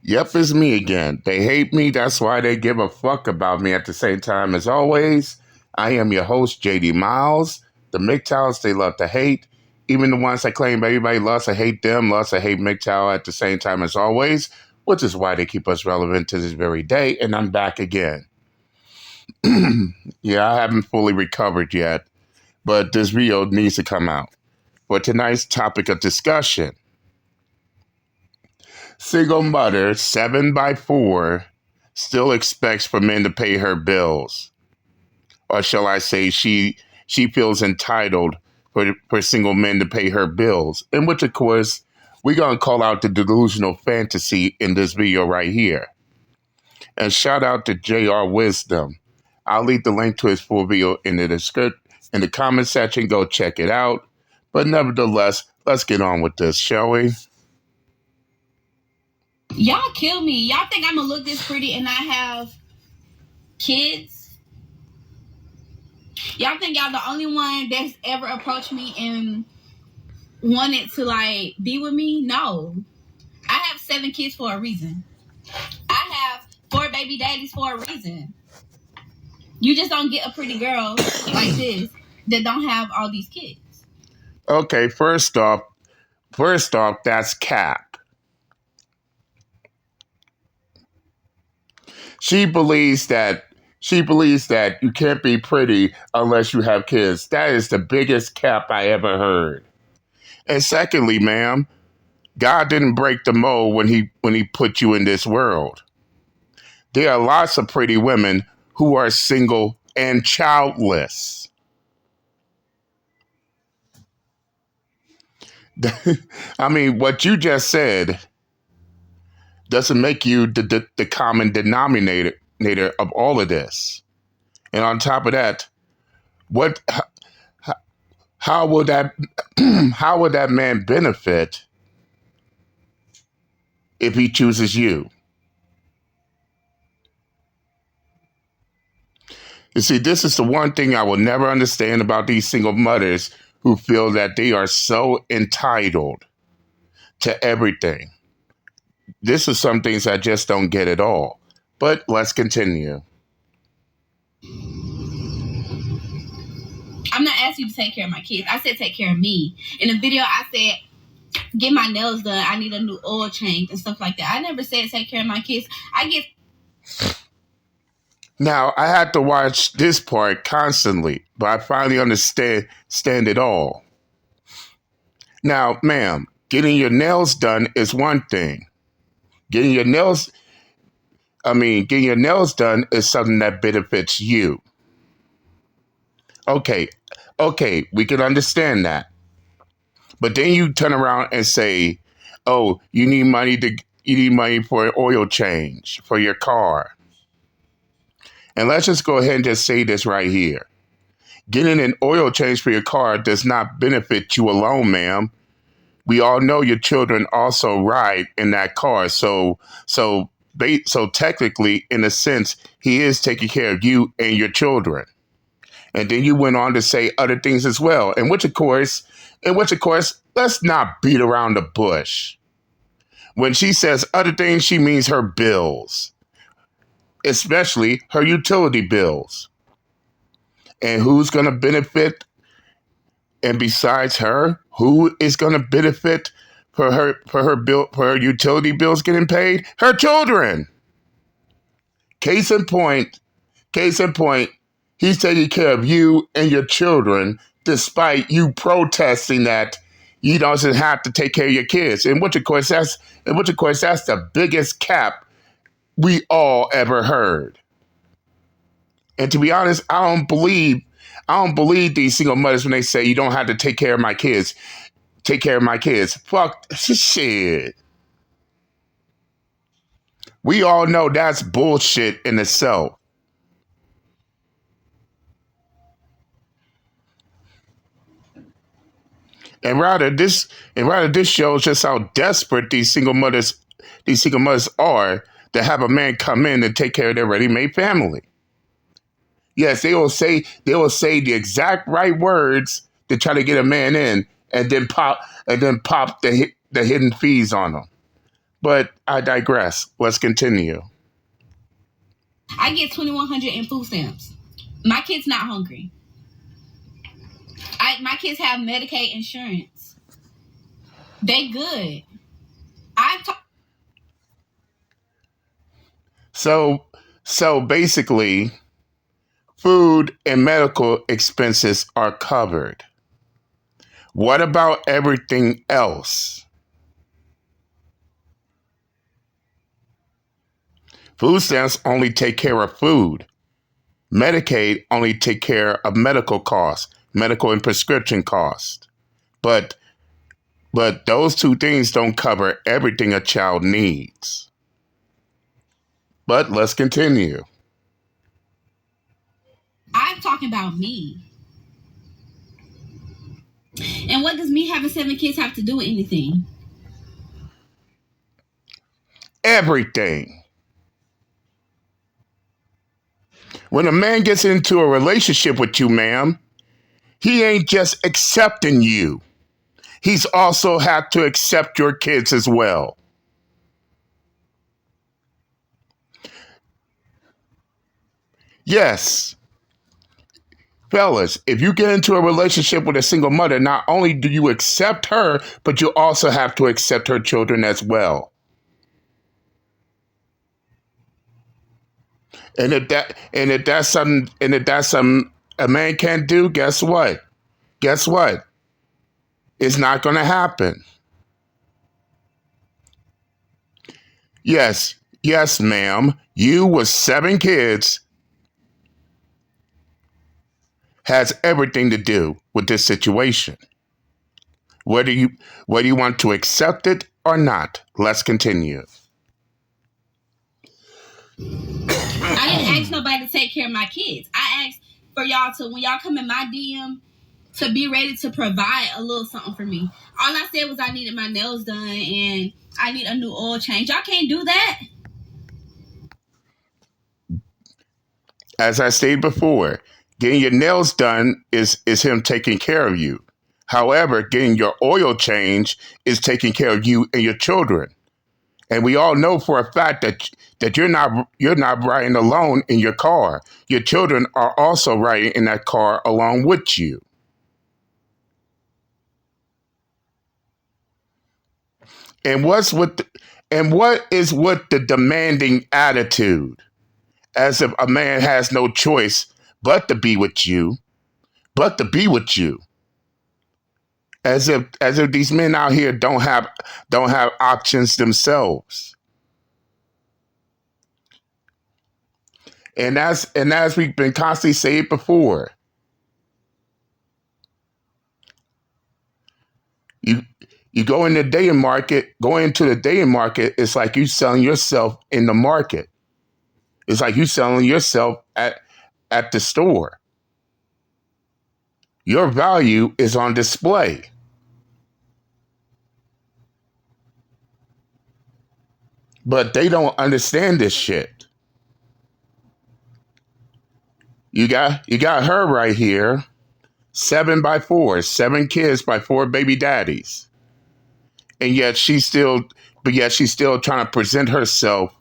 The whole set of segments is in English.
Yep, it's me again. They hate me, that's why they give a fuck about me at the same time. As always, I am your host, JD Miles. The MGTOWs, they love to hate. Even the ones that claim everybody loves to hate them, loves to hate MGTOW at the same time as always, which is why they keep us relevant to this very day. And I'm back again. Yeah, I haven't fully recovered yet, but this video needs to come out. For tonight's topic of discussion, single mother 7x4 still expects for men to pay her bills. Or shall I say she feels entitled for single men to pay her bills. In which, of course, we're going to call out the delusional fantasy in this video right here. And shout out to JR Wisdom. I'll leave the link to his full video in the comment section. Go check it out. But nevertheless, let's get on with this, shall we? Y'all kill me. Y'all think I'm gonna look this pretty and not have kids? Y'all think y'all the only one that's ever approached me and wanted to like be with me? No. I have 7 kids for a reason. I have 4 baby daddies for a reason. You just don't get a pretty girl like this that don't have all these kids. Okay, first off, that's cap. She believes that you can't be pretty unless you have kids. That is the biggest cap I ever heard. And secondly, ma'am, God didn't break the mold when he put you in this world. There are lots of pretty women who are single and childless. I mean, what you just said doesn't make you the common denominator of all of this. And on top of that, how would that man benefit if he chooses you? You see, this is the one thing I will never understand about these single mothers who feel that they are so entitled to everything. This is some things I just don't get at all. But let's continue. I'm not asking you to take care of my kids. I said take care of me. In the video, I said get my nails done. I need a new oil change and stuff like that. I never said take care of my kids. Now, I had to watch this part constantly, but I finally understand it all. Now, ma'am, getting your nails done is one thing. Getting your nails done is something that benefits you. Okay, we can understand that. But then you turn around and say, "Oh, you need money for an oil change for your car." And let's just go ahead and just say this right here. Getting an oil change for your car does not benefit you alone, ma'am. We all know your children also ride in that car. So technically, in a sense, he is taking care of you and your children. And then you went on to say other things as well. In which of course, let's not beat around the bush. When she says other things, she means her bills, especially her utility bills. And who's going to benefit? And besides her, who is going to benefit for her utility bills getting paid? Her children. Case in point, he's taking care of you and your children, despite you protesting that you don't have to take care of your kids. In which of course that's the biggest cap we all ever heard. And to be honest, I don't believe these single mothers when they say you don't have to take care of my kids. Take care of my kids. Fuck shit. We all know that's bullshit in itself. And rather this shows just how desperate these single mothers are to have a man come in and take care of their ready-made family. Yes, they will say the exact right words to try to get a man in, and then pop the hidden fees on them. But I digress. Let's continue. I get 2,100 in food stamps. My kid's not hungry. My kids have Medicaid insurance. They good. So basically, food and medical expenses are covered. What about everything else? Food stamps only take care of food. Medicaid only take care of medical costs, medical and prescription costs. But those two things don't cover everything a child needs. But let's continue. I'm talking about me. And what does me having 7 kids have to do with anything? Everything. When a man gets into a relationship with you, ma'am, he ain't just accepting you. He's also had to accept your kids as well. Yes, fellas, if you get into a relationship with a single mother, not only do you accept her, but you also have to accept her children as well. And if that's something a man can't do, guess what? Guess what? It's not going to happen. Yes, yes, ma'am. You with 7 kids has everything to do with this situation. Whether you want to accept it or not. Let's continue. I didn't ask nobody to take care of my kids. I asked for y'all to, when y'all come in my DM, to be ready to provide a little something for me. All I said was I needed my nails done and I need a new oil change. Y'all can't do that. As I stated before, getting your nails done is him taking care of you. However, getting your oil change is taking care of you and your children. And we all know for a fact that you're not riding alone in your car. Your children are also riding in that car along with you. And what is with the demanding attitude? As if a man has no choice but to be with you, As if these men out here don't have options themselves. And as we've been constantly saying before, you go in the dating market, going into the dating market, it's like you selling yourself in the market. It's like you selling yourself at the store. Your value is on display. But they don't understand this shit. You got her right here, 7 by 4, 7 kids by 4 baby daddies. And yet she's still trying to present herself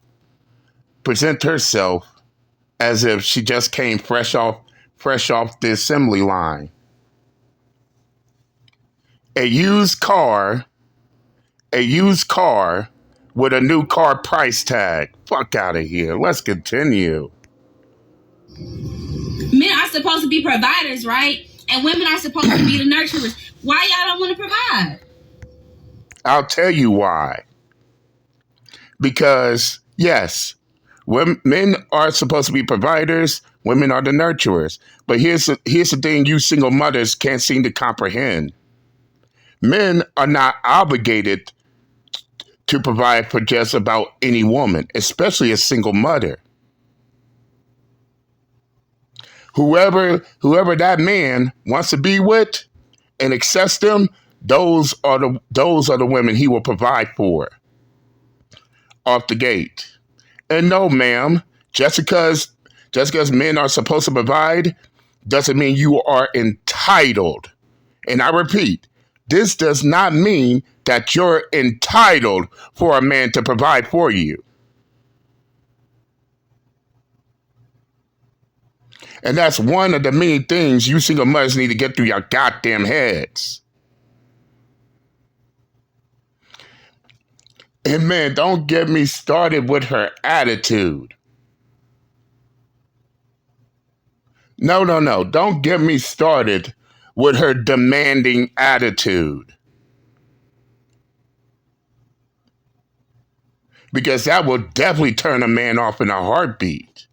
as if she just came fresh off the assembly line. A used car with a new car price tag. Fuck out of here. Let's continue. Men are supposed to be providers, right? And women are supposed to be the nurturers. Why y'all don't want to provide? I'll tell you why. Because, yes, men are supposed to be providers, women are the nurturers. But here's the thing you single mothers can't seem to comprehend. Men are not obligated to provide for just about any woman, especially a single mother. Whoever that man wants to be with and accepts them, those are the women he will provide for off the gate. And no, ma'am, just because men are supposed to provide doesn't mean you are entitled. And I repeat, this does not mean that you're entitled for a man to provide for you. And that's one of the many things you single mothers need to get through your goddamn heads. And man, don't get me started with her attitude. No. Don't get me started with her demanding attitude. Because that will definitely turn a man off in a heartbeat.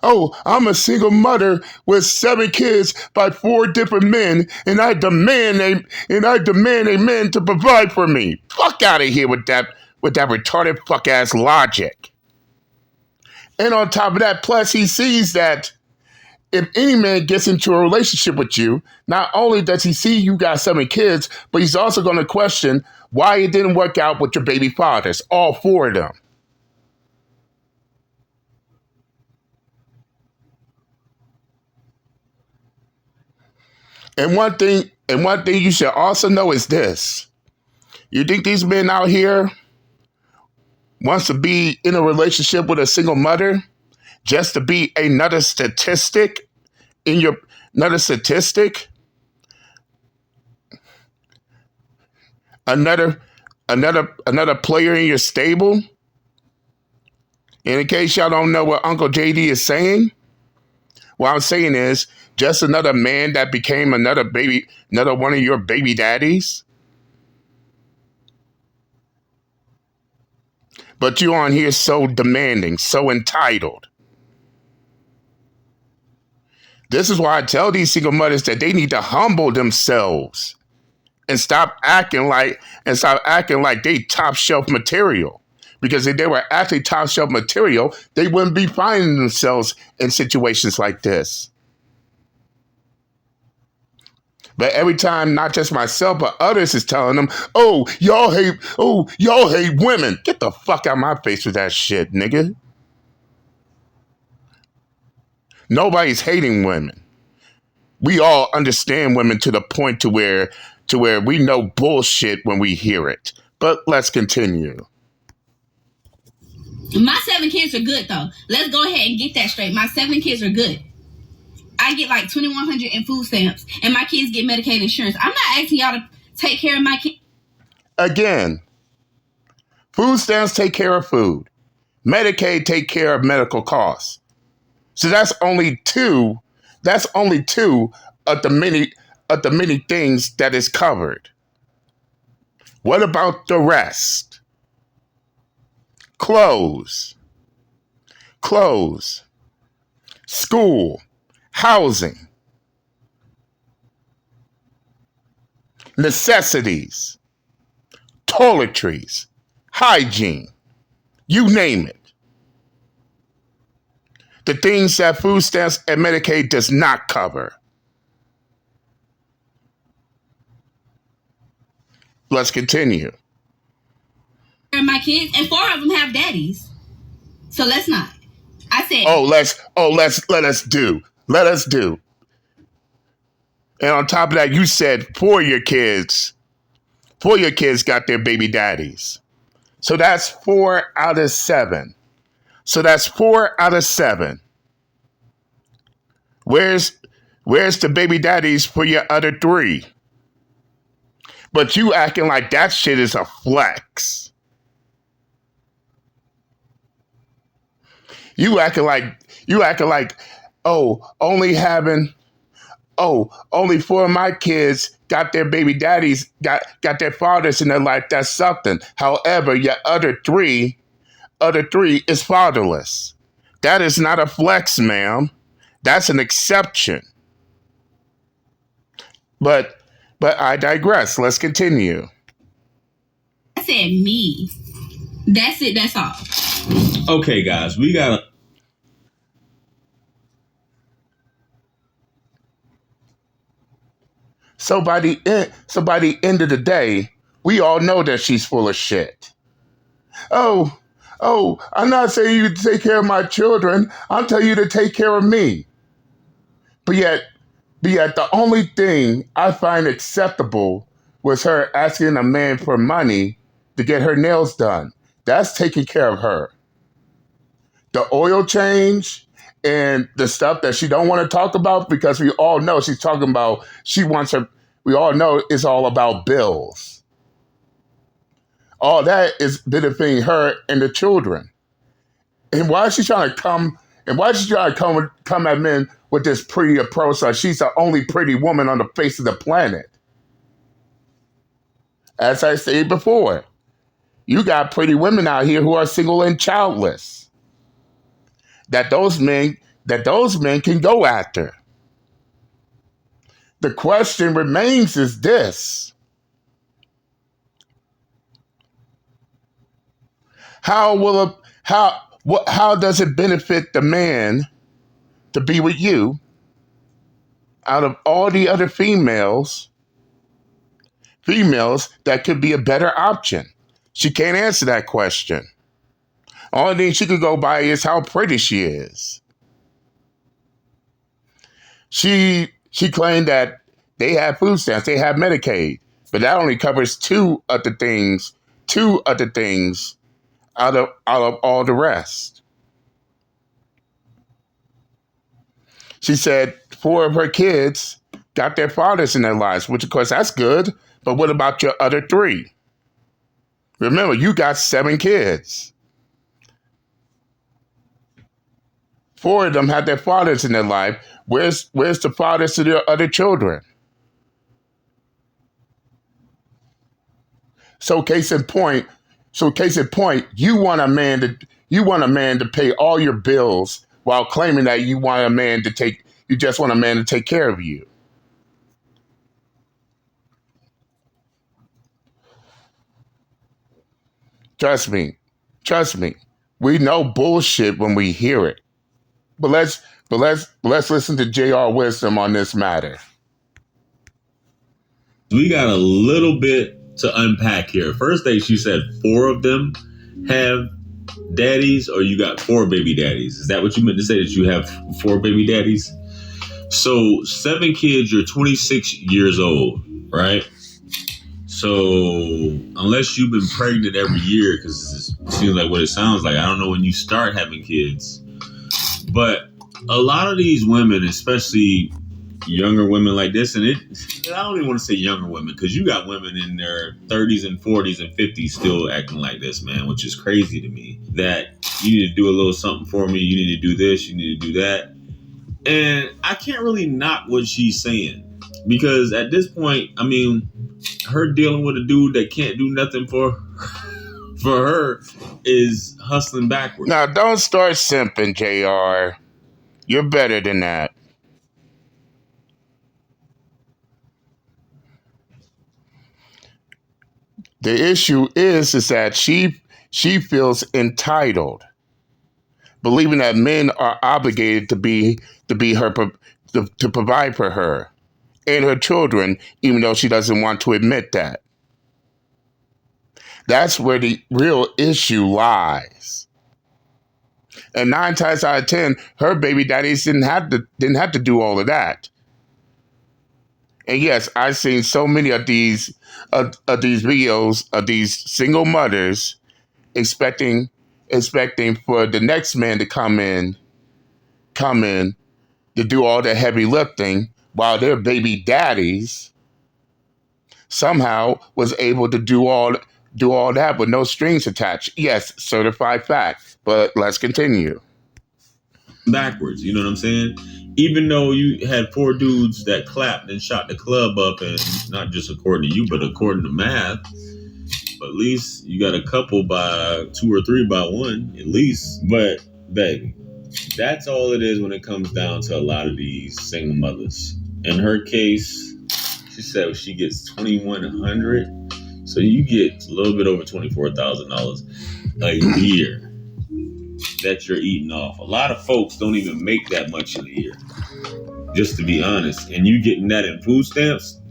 Oh, I'm a single mother with 7 kids by 4 different men, and I demand a man to provide for me. Fuck out of here with that retarded fuck ass logic. And on top of that, plus he sees that if any man gets into a relationship with you, not only does he see you got 7 kids, but he's also going to question why it didn't work out with your baby fathers, all 4 of them. And one thing you should also know is this. You think these men out here wants to be in a relationship with a single mother just to be another statistic in your another statistic? Another player in your stable? And in case y'all don't know what Uncle JD is saying, what I'm saying is just another man that became another one of your baby daddies. But you on here so demanding, so entitled. This is why I tell these single mothers that they need to humble themselves and stop acting like they top shelf material. Because if they were actually top shelf material, they wouldn't be finding themselves in situations like this. But every time, not just myself, but others is telling them, y'all hate women. Get the fuck out of my face with that shit, nigga. Nobody's hating women. We all understand women to the point to where we know bullshit when we hear it. But let's continue. My 7 kids are good, though. Let's go ahead and get that straight. My 7 kids are good. I get like $2,100 in food stamps, and my kids get Medicaid insurance. I'm not asking y'all to take care of my kids. Again, food stamps take care of food. Medicaid take care of medical costs. So that's only two of the many things that is covered. What about the rest? Clothes, school, housing, necessities, toiletries, hygiene, you name it. The things that food stamps and Medicaid does not cover. Let's continue. My kids, and 4 of them have daddies. So let's not. I said, let us do. And on top of that, you said 4 of your kids got their baby daddies. So that's 4 out of 7. Where's the baby daddies for your other 3? But you acting like that shit is a flex. You acting like, only 4 of my kids got their baby daddies, got their fathers in their life. That's something. However, your other three is fatherless. That is not a flex, ma'am. That's an exception. But I digress. Let's continue. I said me. That's it. That's all. Okay, guys, we gotta. So by the end of the day, we all know that she's full of shit. Oh, I'm not saying you to take care of my children. I'm telling you to take care of me. But yet the only thing I find acceptable was her asking a man for money to get her nails done. That's taking care of her. The oil change and the stuff that she don't want to talk about, because we all know she's talking about, she wants her, we all know it's all about bills. All that is benefiting her and the children. And why is she trying to come, come at men with this pretty approach like she's the only pretty woman on the face of the planet? As I said before, you got pretty women out here who are single and childless. That those men can go after. The question remains is this: how does it benefit the man to be with you out of all the other females that could be a better option? She can't answer that question. Only thing she could go by is how pretty she is. She claimed that they have food stamps, they have Medicaid, but that only covers two of the things out of all the rest. She said 4 of her kids got their fathers in their lives, which of course that's good, but what about your other 3? Remember, you got 7 kids. 4 of them had their fathers in their life. Where's the fathers to their other children? So case in point, you want a man to pay all your bills while claiming that you just want a man to take care of you. Trust me. We know bullshit when we hear it. But let's listen to JR Wisdom on this matter. We got a little bit to unpack here. First thing she said, 4 of them have daddies, or you got 4 baby daddies. Is that what you meant to say, that you have 4 baby daddies? So 7 kids, you're 26 years old, right? So unless you've been pregnant every year, because it seems like what it sounds like, I don't know when you start having kids, but a lot of these women, especially younger women like this, and I don't even want to say younger women, because you got women in their 30s and 40s and 50s still acting like this, man, which is crazy to me, that you need to do a little something for me, you need to do this, you need to do that. And I can't really knock what she's saying, because at this point, I mean, her dealing with a dude that can't do nothing for her is hustling backwards. Now, don't start simping, JR. You're better than that. The issue is that she feels entitled, believing that men are obligated to be her to provide for her and her children, even though she doesn't want to admit that. That's where the real issue lies. And 9 times out of 10, her baby daddies didn't have to do all of that. And yes, I've seen so many of these videos of these single mothers expecting for the next man to come in to do all the heavy lifting, while their baby daddies somehow was able to do all that with no strings attached. Yes, certified fact. But let's continue. Backwards, you know what I'm saying? Even though you had 4 dudes that clapped and shot the club up, and not just according to you, but according to math, but at least you got a couple by 2 or 3 by 1, at least. But baby, that's all it is when it comes down to a lot of these single mothers. In her case, she said she gets $2,100, so you get a little bit over $24,000 a year that you're eating off. A lot of folks don't even make that much in a year, just to be honest. And you getting that in food stamps.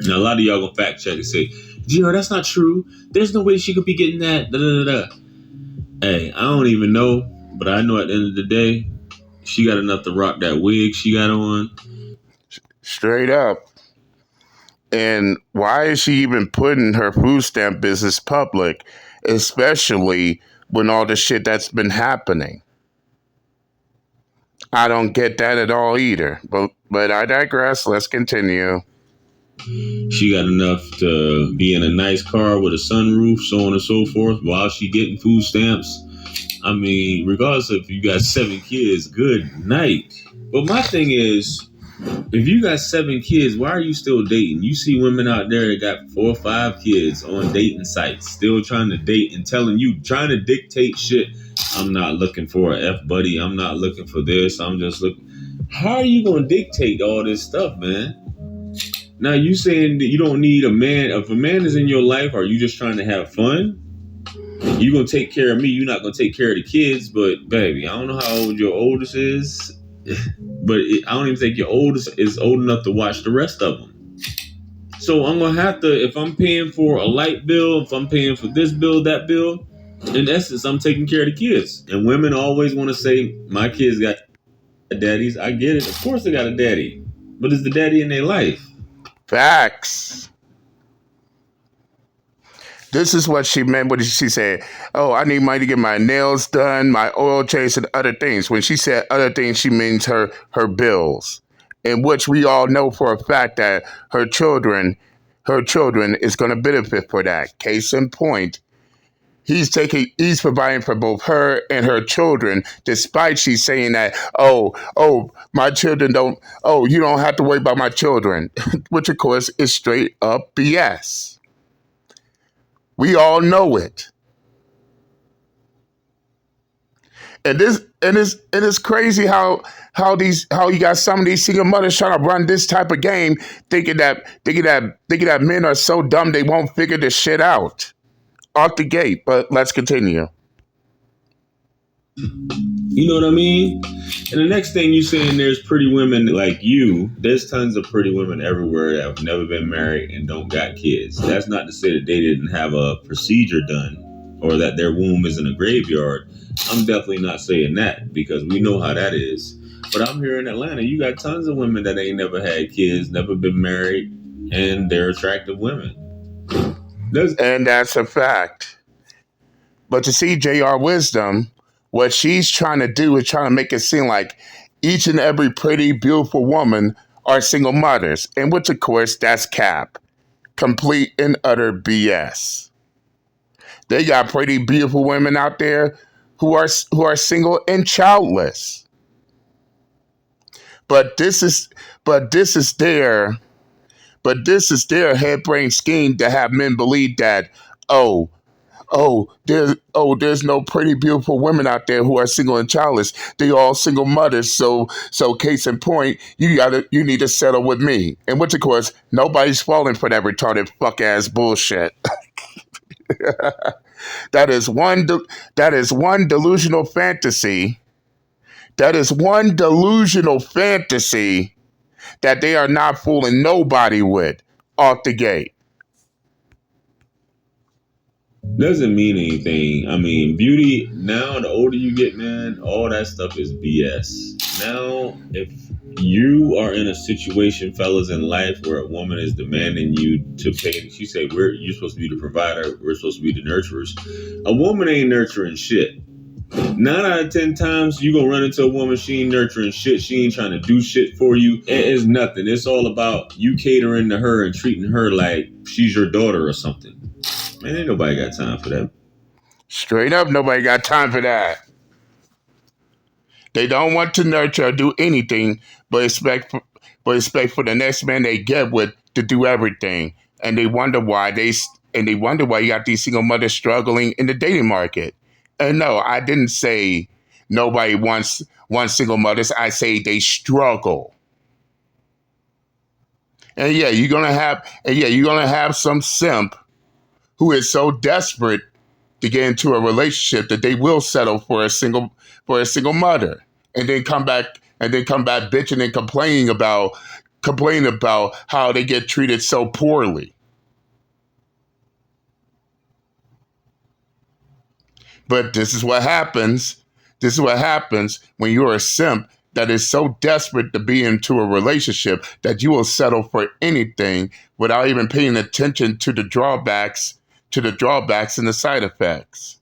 Now a lot of y'all gonna fact check and say, "Gio, that's not true. There's no way she could be getting that." Da, da, da, da. Hey, I don't even know, but I know at the end of the day, she got enough to rock that wig she got on. Straight up. And why is she even putting her food stamp business public, especially when all the shit that's been happening? I don't get that at all either. But I digress. Let's continue. She got enough to be in a nice car with a sunroof, so on and so forth, while she getting food stamps. I mean, regardless if you got 7 kids, good night. But my thing is, if you got 7 kids, why are you still dating? You see women out there that got 4 or 5 kids on dating sites, still trying to date and trying to dictate shit. I'm not looking for a F buddy. I'm not looking for this. I'm just looking. How are you going to dictate all this stuff, man? Now you saying that you don't need a man. If a man is in your life, are you just trying to have fun? You gonna take care of me. You're not gonna take care of the kids. But baby, I don't know how old your oldest is, but I don't even think your oldest is old enough to watch the rest of them. So I'm gonna have to, if I'm paying for a light bill, if I'm paying for this bill, that bill, in essence, I'm taking care of the kids. And women always want to say, my kids got daddies. I get it. Of course they got a daddy, but it's the daddy in their life. Facts. This is what she meant when she said, "Oh, I need money to get my nails done, my oil change, and other things." When she said other things, she means her bills, in which we all know for a fact that her children is going to benefit for that. Case in point, he's providing for both her and her children, despite she's saying that, my children don't, you don't have to worry about my children, which of course is straight up BS. We all know it. And it's crazy how you got some of these single mothers trying to run this type of game, thinking that men are so dumb they won't figure this shit out off the gate. But let's continue. You know what I mean? And the next thing you saying, there's pretty women like you. There's tons of pretty women everywhere that have never been married and don't got kids. That's not to say that they didn't have a procedure done or that their womb is in a graveyard. I'm definitely not saying that because we know how that is. But I'm here in Atlanta. You got tons of women that ain't never had kids, never been married, and they're attractive women. And that's a fact. But to see JR Wisdom, what she's trying to do is trying to make it seem like each and every pretty, beautiful woman are single mothers, in which, of course, that's cap. Complete and utter BS. They got pretty, beautiful women out there who are single and childless. But this is but this is their head brain scheme to have men believe that, oh, there's no pretty beautiful women out there who are single and childless. They all single mothers. So case in point, you need to settle with me. And which of course nobody's falling for that retarded fuck ass bullshit. that is one that is one delusional fantasy. That is one delusional fantasy that they are not fooling nobody with off the gate. Doesn't mean anything. I mean, beauty, now the older you get, man, all that stuff is BS. Now, if you are in a situation, fellas, in life where a woman is demanding you to pay, she said, you're supposed to be the provider, we're supposed to be the nurturers. A woman ain't nurturing shit. 9 out of 10 times, you gonna run into a woman, she ain't nurturing shit, she ain't trying to do shit for you. It's nothing. It's all about you catering to her and treating her like she's your daughter or something. Man, ain't nobody got time for that. Straight up, nobody got time for that. They don't want to nurture or do anything but expect for the next man they get with to do everything. And they wonder why you got these single mothers struggling in the dating market. And no, I didn't say nobody wants single mothers. I say they struggle. You're gonna have some simp who is so desperate to get into a relationship that they will settle for a single mother, and then come back bitching and complaining about how they get treated so poorly. But this is what happens when you're a simp that is so desperate to be into a relationship that you will settle for anything without even paying attention to the drawbacks, and the side effects.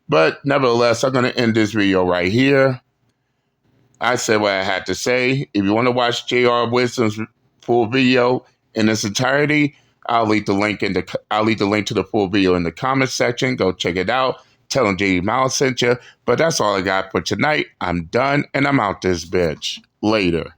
But nevertheless, I'm going to end this video right here. I said what I had to say. If you want to watch JR Wisdom's full video in its entirety, I'll leave the link to the full video in the comment section. Go check it out. Tell them JD Miles sent you. But that's all I got for tonight. I'm done and I'm out this bitch. Later.